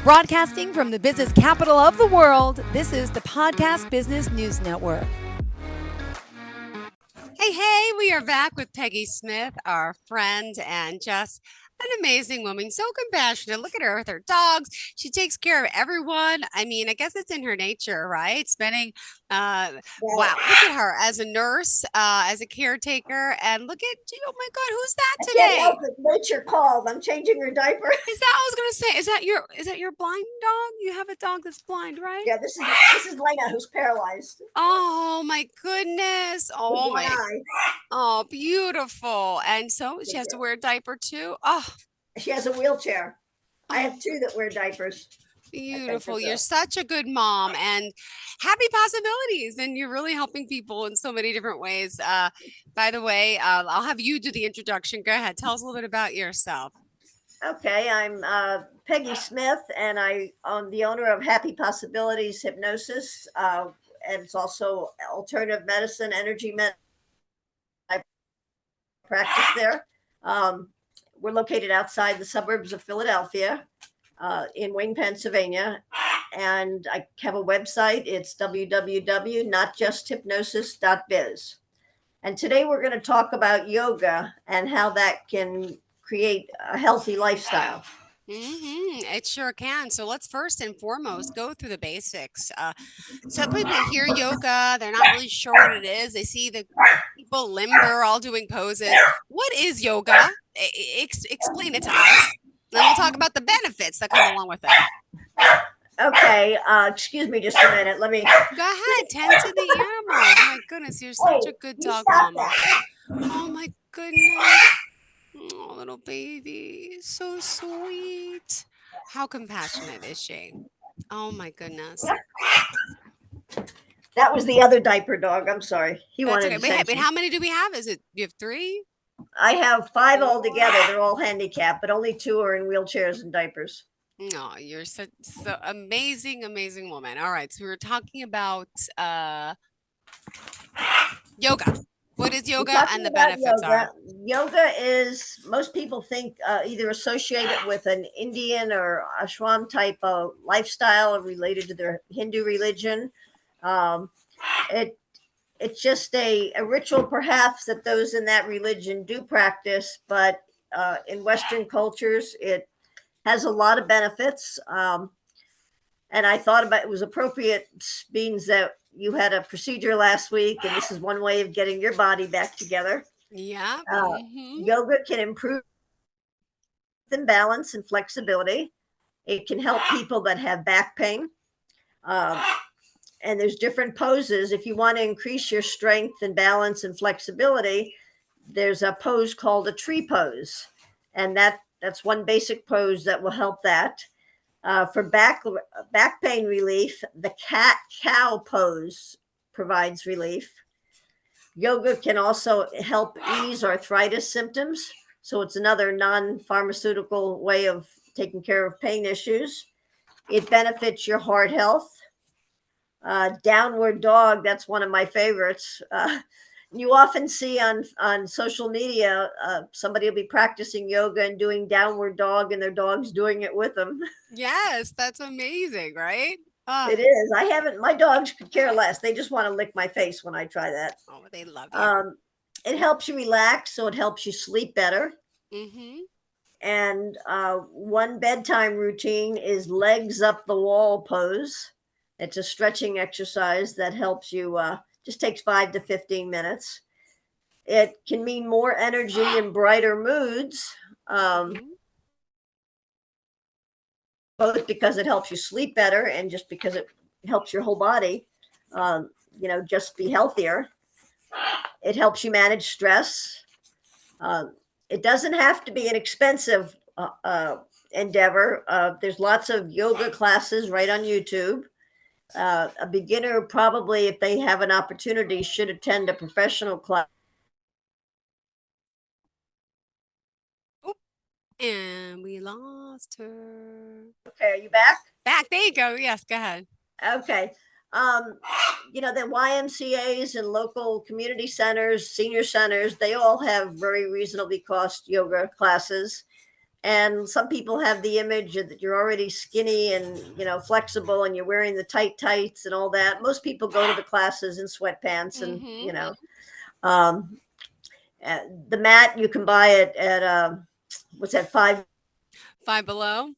Broadcasting from the business capital of the world, this is the Podcast Business News Network. Hey, we are back with Peggy Smith, our friend, and just an amazing woman. So compassionate. Look at her with her dogs. She takes care of everyone. I mean, I guess it's in her nature, right? Spending, wow, look at her as a nurse, as a caretaker. And look at, oh my God, who's that I today? can't help it. Nature called. I'm changing her diaper. Is that, I was going to say, is that your blind dog? You have a dog that's blind, right? Yeah, this is Lena, who's paralyzed. Oh my goodness. Oh One my. eye. Oh, beautiful. And so she has to wear a diaper too. Oh, She has a wheelchair. I have two that wear diapers. beautiful. You're such a good mom and happy possibilities. And you're really helping people in so many different ways. By the way, I'll have you do the introduction. Go ahead. Tell us a little bit about yourself. Okay, I'm Peggy Smith, and I'm the owner of Happy Possibilities Hypnosis, and it's also alternative medicine, energy medicine. I practice there. We're located outside the suburbs of Philadelphia, in Wayne, Pennsylvania, and I have a website. It's www.notjusthypnosis.biz. And today we're going to talk about yoga and how that can create a healthy lifestyle. It sure can. So let's first and foremost go through the basics. Some people hear yoga, they're not really sure what it is. They see the people limber, all doing poses. What is yoga? Explain it to us. Then we'll talk about the benefits that come along with it. Okay, excuse me just a minute. Let me go ahead. Tend to the animals. Oh my goodness, you're such a good dog mama. Oh my goodness. Oh, little baby, so sweet. How compassionate is she? Oh my goodness. That was the other diaper dog. I'm sorry. He That's wanted okay. Wait, attention. how many do we have? Is it you have 3? I have 5 altogether. They're all handicapped, but only 2 are in wheelchairs and diapers. No, you're such so amazing, amazing woman. All right, so we were talking about yoga. What is yoga and the benefits are? Yoga is, most people think, either associate it with an Indian or ashram type of lifestyle related to their Hindu religion. It it's just a ritual perhaps that those in that religion do practice, but in Western cultures it has a lot of benefits. And I thought about it was appropriate, means that you had a procedure last week, and this is one way of getting your body back together. Yeah. Yoga can improve balance and flexibility. It can help people that have back pain. And there's different poses. If you want to increase your strength and balance and flexibility, there's a pose called a tree pose. And that's one basic pose that will help that. For back pain relief, the cat cow pose provides relief. Yoga can also help ease arthritis symptoms. So it's another non-pharmaceutical way of taking care of pain issues. It benefits your heart health. Downward dog, that's one of my favorites. You often see on social media, somebody will be practicing yoga and doing downward dog, and their dog's doing it with them. Yes, that's amazing, right? It is. I haven't. My dogs could care less. They just want to lick my face when I try that. Oh, they love you. It helps you relax, so it helps you sleep better. Mm-hmm. And one bedtime routine is legs up the wall pose. It's a stretching exercise that helps you. Just takes 5 to 15 minutes. It can mean more energy and brighter moods. Both because it helps you sleep better and just because it helps your whole body, just be healthier. It helps you manage stress. It doesn't have to be an expensive endeavor. There's lots of yoga classes right on YouTube. A beginner probably, if they have an opportunity, should attend a professional class. And we lost her. Okay, are you back? Back. There you go. Yes, go ahead. Okay. The YMCAs and local community centers, senior centers, they all have very reasonably cost yoga classes. And some people have the image that you're already skinny and, flexible, and you're wearing the tight tights and all that. Most people go to the classes in sweatpants, and, Mm-hmm. um, the mat, you can buy it at, what's that, Five Below.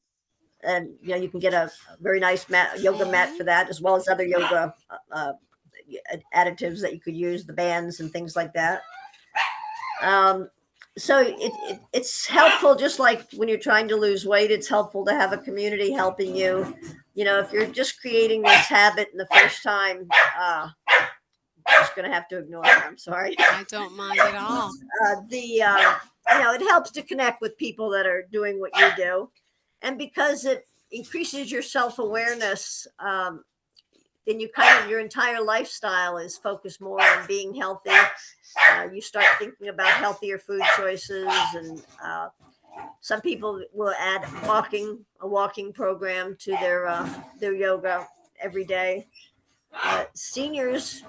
and, you can get a very nice yoga mat Mm-hmm. for that, as well as other yoga additives that you could use, the bands and things like that. Um, so it's helpful, just like when you're trying to lose weight, it's helpful to have a community helping you. If you're just creating this habit in the first time, I'm just going to have to ignore it. I'm sorry. I don't mind at all. It helps to connect with people that are doing what you do. And because it increases your self-awareness, then your entire lifestyle is focused more on being healthy. You start thinking about healthier food choices, and some people will add a walking program to their yoga every day. Seniors,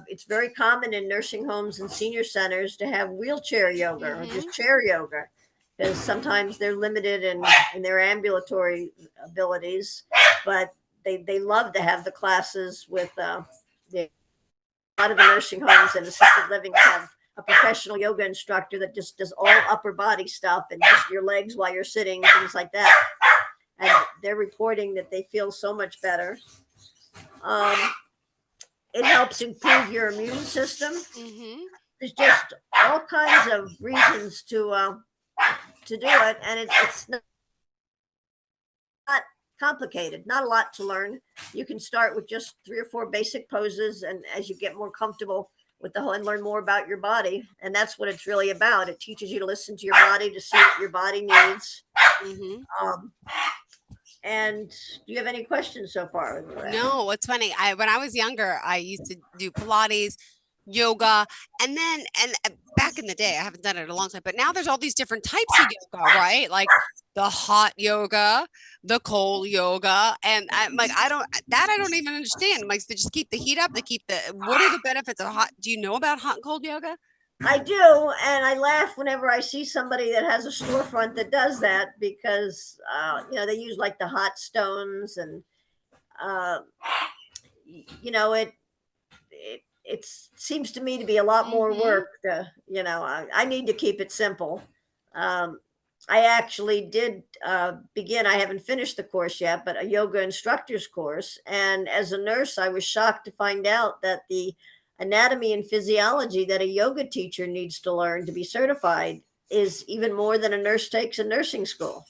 it's very common in nursing homes and senior centers to have wheelchair yoga or Mm-hmm. just chair yoga, because sometimes they're limited in their ambulatory abilities, but they love to have the classes with a lot of the nursing homes and assisted living have a professional yoga instructor that just does all upper body stuff and just your legs while you're sitting, things like that. And they're reporting that they feel so much better. Um, it helps improve your immune system. Mm-hmm. There's just all kinds of reasons to do it, and it's not complicated. Not a lot to learn. You can start with just 3 or 4 basic poses, and as you get more comfortable with the whole and learn more about your body, and that's what it's really about. It teaches you to listen to your body, to see what your body needs. Mm-hmm. Um, and do you have any questions so far? No, what's funny? When I was younger, I used to do Pilates, yoga, and back in the day, I haven't done it in a long time, but now there's all these different types of yoga, right? Like the hot yoga, the cold yoga, and I'm like, I don't even understand. I'm like, they just keep the heat up. They keep what are the benefits of hot? Do you know about hot and cold yoga? I do, and I laugh whenever I see somebody that has a storefront that does that, because they use like the hot stones, and uh, it seems to me to be a lot more Mm-hmm. work. I need to keep it simple. Um, I actually did begin. I haven't finished the course yet, but a yoga instructor's course. And as a nurse, I was shocked to find out that the anatomy and physiology that a yoga teacher needs to learn to be certified is even more than a nurse takes in nursing school.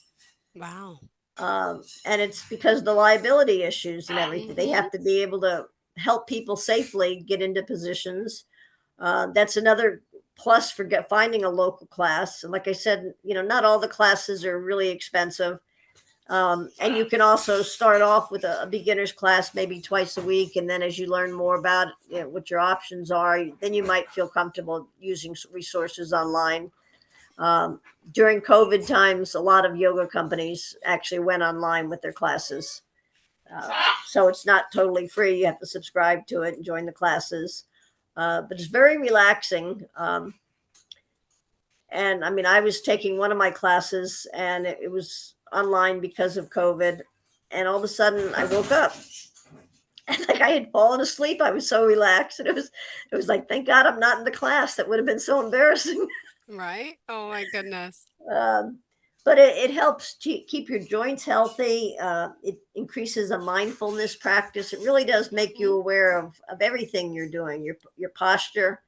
Wow. And it's because of the liability issues and everything. They Mm-hmm. have to be able to help people safely get into positions. That's another plus for finding a local class. And like I said, not all the classes are really expensive. And you can also start off with a beginner's class maybe twice a week. And then as you learn more about what your options are, then you might feel comfortable using resources online. Um, During COVID times, a lot of yoga companies actually went online with their classes. So it's not totally free. You have to subscribe to it and join the classes. But it's very relaxing. And I mean, I was taking one of my classes, and it was online because of COVID. And all of a sudden I woke up and like I had fallen asleep. I was so relaxed. And it was like, thank God I'm not in the class. That would have been so embarrassing. Right? Oh my goodness. Um, but it helps to keep your joints healthy. It increases a mindfulness practice. It really does make you Mm-hmm. aware of everything you're doing, your posture.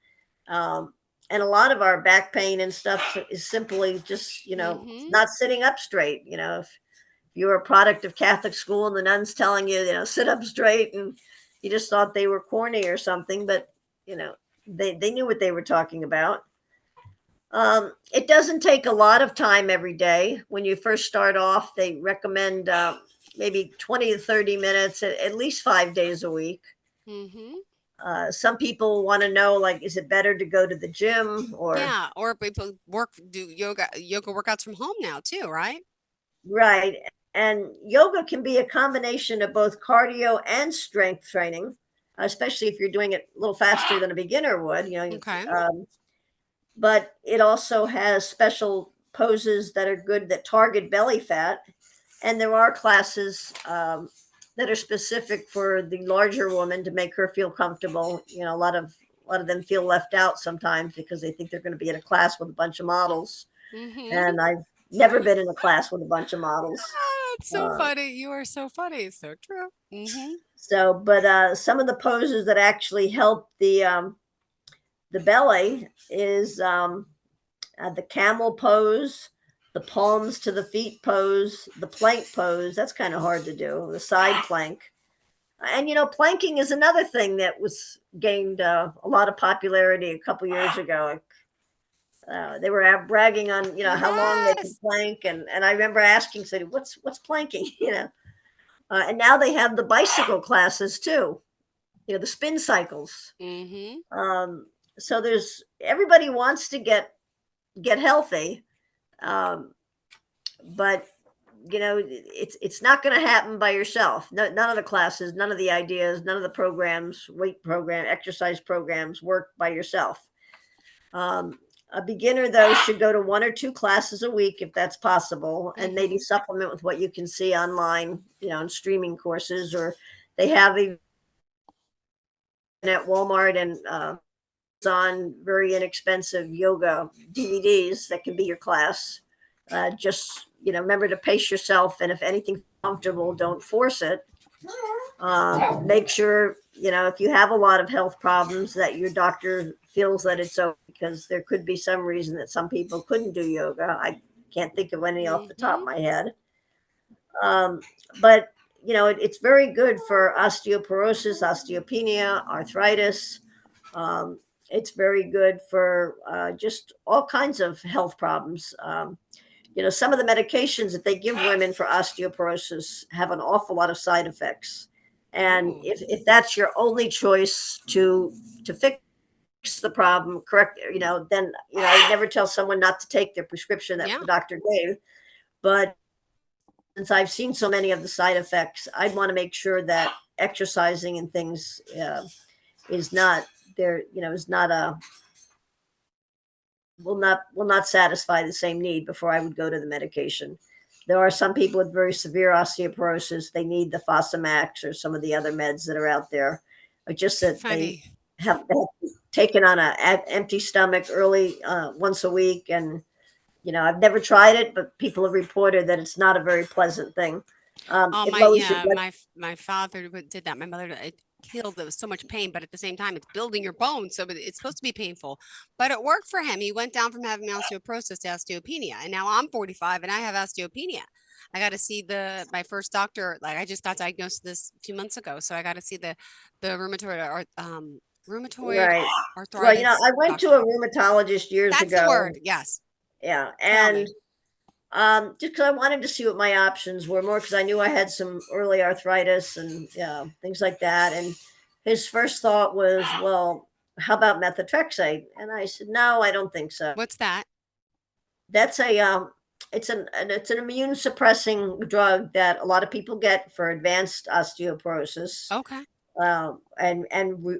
Um, and a lot of our back pain and stuff is simply just, Mm-hmm. not sitting up straight. If you're a product of Catholic school and the nuns telling you, sit up straight, and you just thought they were corny or something, but, they knew what they were talking about. It doesn't take a lot of time every day. When you first start off, they recommend maybe 20 to 30 minutes, at least 5 days a week. Mm-hmm. Some people want to know, like, is it better to go to the gym or, Yeah, or people do yoga workouts from home now too, right? right? And yoga can be a combination of both cardio and strength training, especially if you're doing it a little faster than a beginner would, Okay. but it also has special poses that are good that target belly fat, and there are classes that are specific for the larger woman to make her feel comfortable. A lot of them feel left out sometimes because they think they're going to be in a class with a bunch of models, and I've never been in a class with a bunch of models. It's so funny. You are so funny. It's so true. But some of the poses that actually help the belly is the camel pose, the palms to the feet pose, the plank pose. That's kind of hard to do. The side plank. And planking is another thing that was gained a lot of popularity a couple years ago. They were bragging on how long they could plank, and I remember asking, said, "What's planking?" And now they have the bicycle classes too. The spin cycles. So everybody wants to get healthy, but it's not going to happen by yourself. None of the classes, none of the ideas, none of the programs, weight program, exercise programs work by yourself. A beginner, though, should go to 1 or 2 classes a week if that's possible, and maybe supplement with what you can see online, in streaming courses, or they have even at Walmart and on very inexpensive yoga DVDs that can be your class. Just remember to pace yourself, and if anything's comfortable, don't force it. Make sure if you have a lot of health problems that your doctor feels that it's okay, because there could be some reason that some people couldn't do yoga. I can't think of any off the top of my head. But it's very good for osteoporosis, osteopenia, arthritis. It's very good for just all kinds of health problems. Some of the medications that they give women for osteoporosis have an awful lot of side effects. And if that's your only choice to fix the problem, correct, then I never tell someone not to take their prescription that the doctor gave. But since I've seen so many of the side effects, I'd want to make sure that exercising and things is not there, is not will not satisfy the same need before I would go to the medication. There are some people with very severe osteoporosis. They need the Fosamax or some of the other meds that are out there. Or just that they have taken on an empty stomach early once a week. And, I've never tried it, but people have reported that it's not a very pleasant thing. My father did that. My mother, it killed. There was so much pain, but at the same time, it's building your bones, so it's supposed to be painful. But it worked for him. He went down from having osteoporosis to osteopenia, and now I'm 45 and I have osteopenia. I got to see my first doctor. Like, I just got diagnosed with this a few months ago, so I got to see the rheumatoid right. arthritis. Well, I went to a rheumatologist years ago. That's the word. Yes. Yeah, and just because I wanted to see what my options were, more because I knew I had some early arthritis and things like that. And his first thought was, well, how about methotrexate? And I said, no, I don't think so. What's that? That's it's an immune suppressing drug that a lot of people get for advanced osteoporosis. Okay. And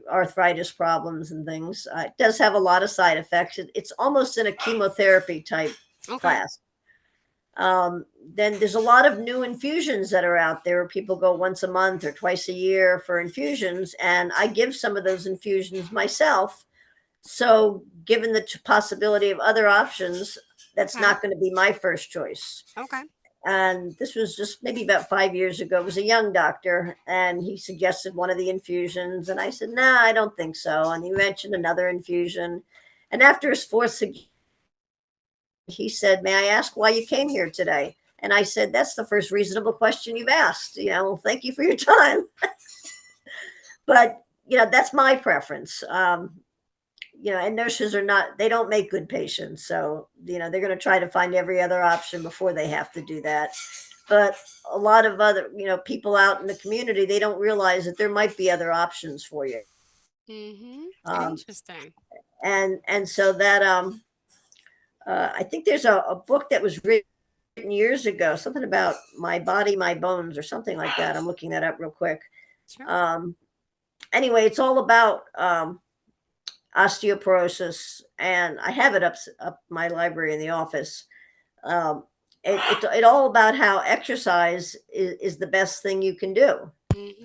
arthritis problems and things. It does have a lot of side effects. It's almost in a chemotherapy type class. Then there's a lot of new infusions that are out there where people go once a month or twice a year for infusions, and I give some of those infusions myself. So given the possibility of other options, that's not going to be my first choice. Okay. And this was just maybe about 5 years ago. It was a young doctor, and he suggested one of the infusions, and I said, nah, I don't think so. And he mentioned another infusion, and after his fourth suggestion, he said, may I ask why you came here today? And I said, that's the first reasonable question you've asked. Well, thank you for your time. But, that's my preference. And nurses they don't make good patients. So, they're going to try to find every other option before they have to do that. But a lot of other, people out in the community, they don't realize that there might be other options for you. Interesting. And so that, I think there's a book that was written years ago, something about My Body, My Bones, or something like that. I'm looking that up real quick. Sure. Anyway, it's all about osteoporosis, and I have it up my library in the office. Um, it's all about how exercise is the best thing you can do.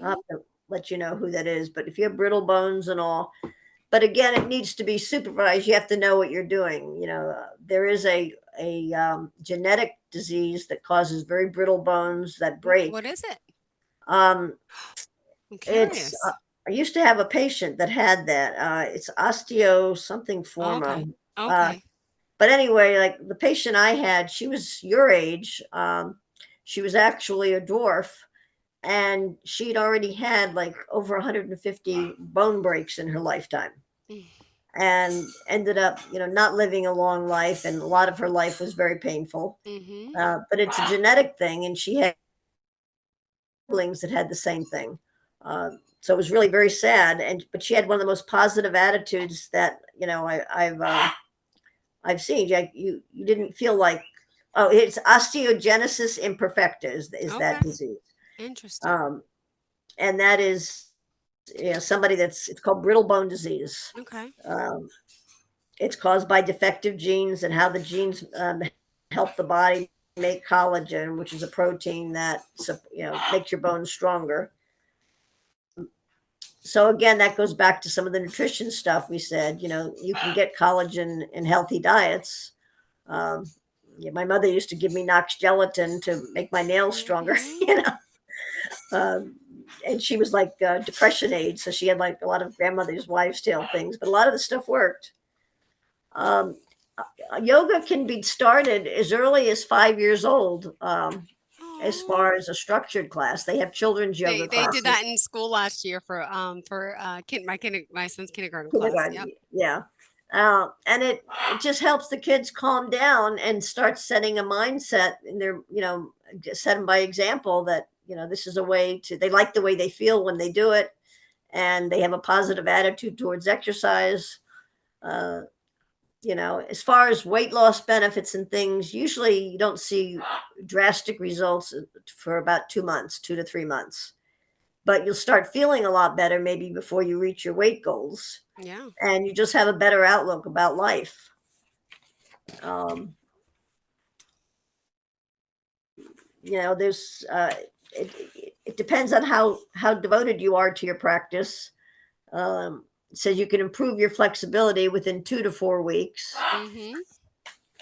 I'll have Hmm. to let you know who that is. But if you have brittle bones and all, but again, it needs to be supervised. You have to know what you're doing. There is a genetic disease that causes very brittle bones that break. What is it? Um, I'm it's curious. I used to have a patient that had that. It's osteo something Okay. forma. Uh, Okay. but anyway, like the patient I had, she was your age. She was actually a dwarf, and she'd already had like over 150 bone breaks in her lifetime, and ended up, not living a long life, and a lot of her life was very painful. Mm-hmm. But it's a genetic thing, and she had siblings that had the same thing. So it was really very sad, and but she had one of the most positive attitudes that I've seen. Like you didn't feel like, oh, it's osteogenesis imperfecta is that Okay. disease, Interesting. um, and that is somebody it's called brittle bone disease. Okay. Um, it's caused by defective genes, and how the genes help the body make collagen, which is a protein that makes your bones stronger. So again, that goes back to some of the nutrition stuff we said. You can get collagen in healthy diets. Um, yeah, my mother used to give me Knox gelatin to make my nails stronger, Mm-hmm. Um, and she was like depression age, so she had like a lot of grandmother's wives' tale things, but a lot of the stuff worked. Um, Yoga can be started as early as 5 years old. As Oh. far as a structured class, they have children's yoga They did that classes. in school last year for my son's kindergarten class. Kindergarten, Yep. yeah. And it just helps the kids calm down and start setting a mindset in their, set them by example that, this is a way they like the way they feel when they do it, and they have a positive attitude towards exercise. Uh, as far as weight loss benefits and things, usually you don't see drastic results for about 2 months, 2 to 3 months, but you'll start feeling a lot better maybe before you reach your weight goals, Yeah. and you just have a better outlook about life. Um, there's it depends on how devoted you are to your practice. It says you can improve your flexibility within 2 to 4 weeks. Mm-hmm.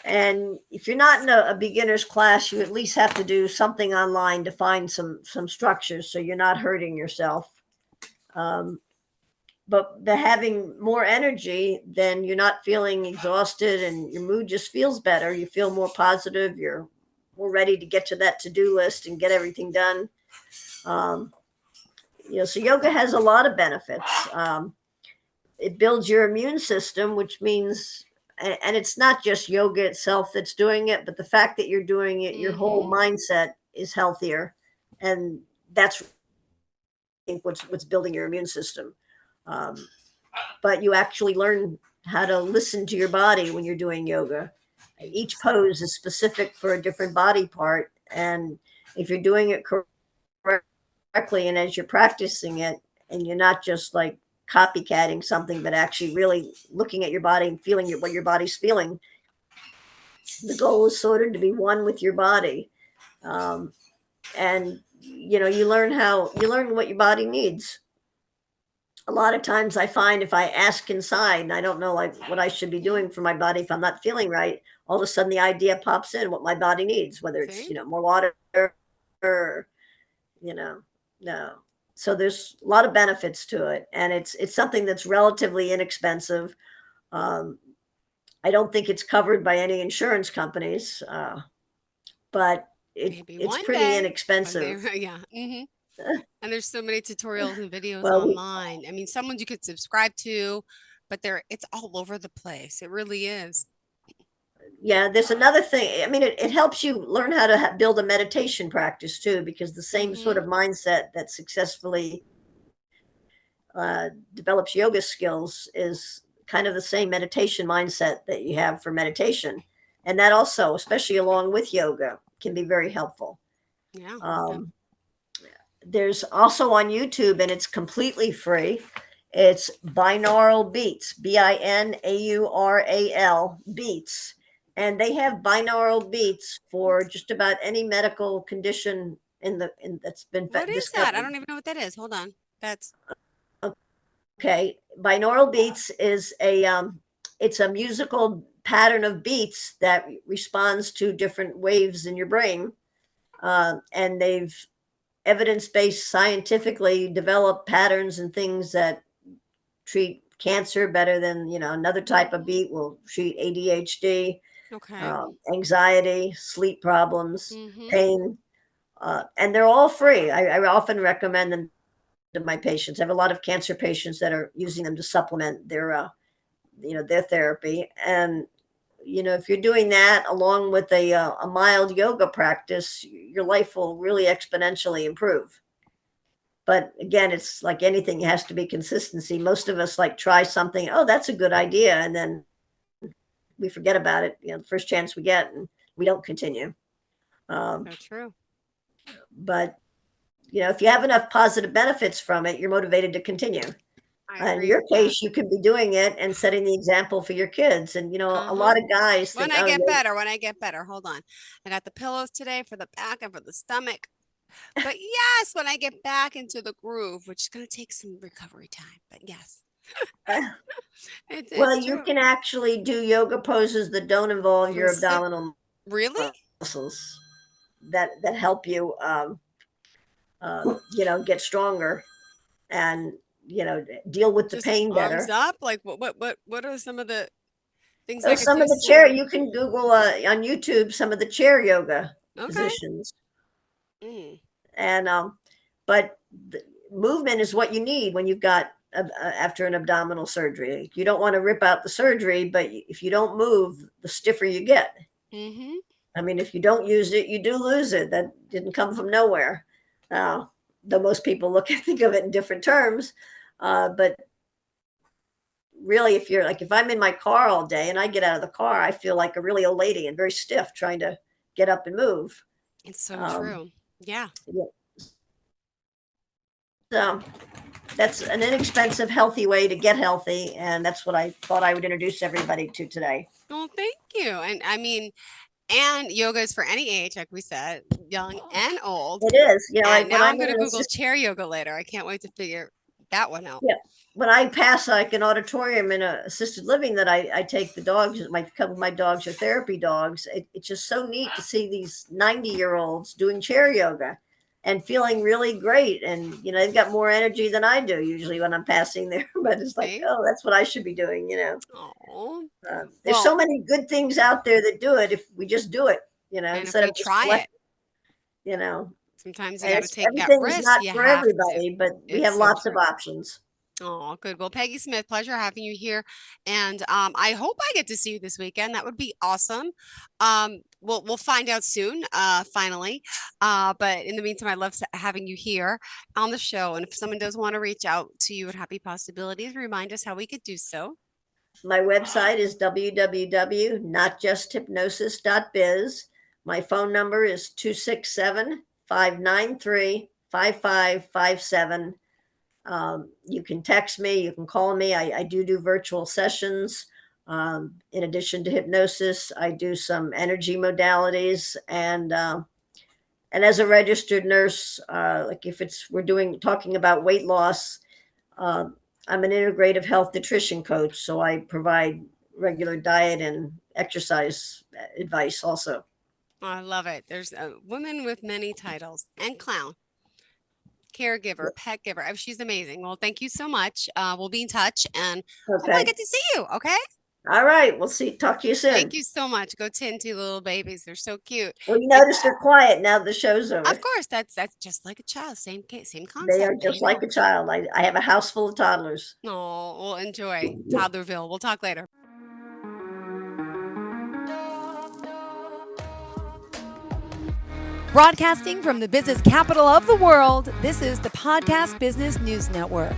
And if you're not in a beginner's class, you at least have to do something online to find some structures so you're not hurting yourself. Um, but the having more energy, then you're not feeling exhausted, and your mood just feels better. You feel more positive. You're more ready to get to that to-do list and get everything done. Um, so yoga has a lot of benefits. It builds your immune system, which means, and it's not just yoga itself that's doing it, but the fact that you're doing it, your whole Mm-hmm. mindset is healthier, and that's, I think, what's building your immune system. Um, but you actually learn how to listen to your body when you're doing yoga. Each Interesting. pose is specific for a different body part, and if you're doing it correctly, and as you're practicing it, and you're not just like copycatting something, but actually really looking at your body and feeling what your body's feeling, the goal is sort of to be one with your body. Um, and you learn what your body needs. A lot of times I find if I ask inside and I don't know like what I should be Mm-hmm. doing for my body, if I'm not feeling right, all of a sudden the idea pops in what my body needs, whether it's, See? more water, or, you know, no. So there's a lot of benefits to it, and it's something that's relatively inexpensive. Um, I don't think it's covered by any insurance companies, but Maybe it's one pretty day when they inexpensive. yeah. Mm-hmm. And there's so many tutorials and videos Well, online. I mean, some ones you could subscribe to, but it's all over the place. It really is. yeah, there's another thing. I mean, it helps you learn how to build a meditation practice too, because the same sort Mm-hmm. of mindset that successfully develops yoga skills is kind of the same meditation mindset that you have for meditation. And that also, especially along with yoga, can be very helpful. Yeah. Yeah. Um, there's also on YouTube, and it's completely free. It's binaural beats, Binaural beats, and they have binaural beats for just about any medical condition that's been What is that? I discovered. don't even know what that is. Hold on. That's Okay, binaural beats is it's a musical pattern of beats that responds to different waves in your brain, and they've evidence-based, scientifically developed patterns and things that treat cancer better than another type of beat will treat ADHD, okay. anxiety, sleep problems, Mm-hmm. pain, and they're all free. I often recommend them to my patients. I have a lot of cancer patients that are using them to supplement their therapy. And if you're doing that along with a mild yoga practice, your life will really exponentially improve. But again, it's like anything, it has to be consistency. Most of us like try something, oh, that's a good idea, and then we forget about it, the first chance we get, and we don't continue. So true. But if you have enough positive benefits from it, you're motivated to continue. I In agree your with that. case, you could be doing it and setting the example for your kids. And a Uh-huh. lot of guys When think, I oh, get yeah, better, when I get better. Hold on. I got the pillows today for the back and for the stomach. But yes, when I get back into the groove, which is going to take some recovery time. But yes, well, it's you true. can actually do yoga poses that don't involve From your sit, abdominal really? muscles that help you, get stronger and deal with the Just pain arms better. up? Like what are some of the things Oh, I could some do of the chair, sitting? you can Google on YouTube some of the chair yoga Okay. positions. Mm. And but the movement is what you need when you've got after an abdominal surgery. You don't want to rip out the surgery, but if you don't move, the stiffer you get. Mm-hmm. I mean, if you don't use it, you do lose it. That didn't come from nowhere. Though most people think of it in different terms, but really, if I'm in my car all day and I get out of the car, I feel like a really old lady and very stiff trying to get up and move. It's so Um, true. Yeah. yeah. So that's an inexpensive, healthy way to get healthy, and that's what I thought I would introduce everybody to today. Well, thank you. And I mean, and yoga is for any age, like we said, young and old. It is, And like when now I'm I'm in going to an Google assist, chair yoga later. I can't wait to figure that one out. yeah, when I pass like an auditorium in a assisted living that I take the dogs, my couple of my dogs are therapy dogs. It's just so neat to see these 90-year-olds doing chair yoga and feeling really great. And they've got more energy than I do usually when I'm passing there. But it's like, See? oh, that's what I should be doing. Oh, There's so well, many good things out there that do it if we just do it, and if instead we of just try select, it, you know. sometimes you And got to it's take that everything's risk. not You for have to. everybody, but we It's have so lots of true. options. Oh, good. Well, Peggy Smith, pleasure having you here. And I hope I get to see you this weekend. That would be awesome. We'll find out soon, finally. But in the meantime, I love having you here on the show. And if someone does want to reach out to you at Happy Possibilities, remind us how we could do so. My website is www.notjusthypnosis.biz. My phone number is 267-593-5557. You can text me, you can call me. I do virtual sessions. In addition to hypnosis, I do some energy modalities, and as a registered nurse, like if we're talking about weight loss, um, I'm an integrative health nutrition coach, so I provide regular diet and exercise advice also. I love it. There's a woman with many titles and clown, caregiver, pet giver. Oh, she's amazing. Well, thank you so much. We'll be in touch and hopefully I Okay. get to see you. Okay. All right. We'll see. Talk to you Thank soon. you so much. Go tend to little babies. They're so cute. Well, you It, notice they're quiet now the show's of over. course, that's just like a child. Same case, same They are concept. They just know. like a child. I have a house full of toddlers. Oh, we'll enjoy Toddlerville. We'll talk later. Broadcasting from the business capital of the world, this is the Podcast Business News Network.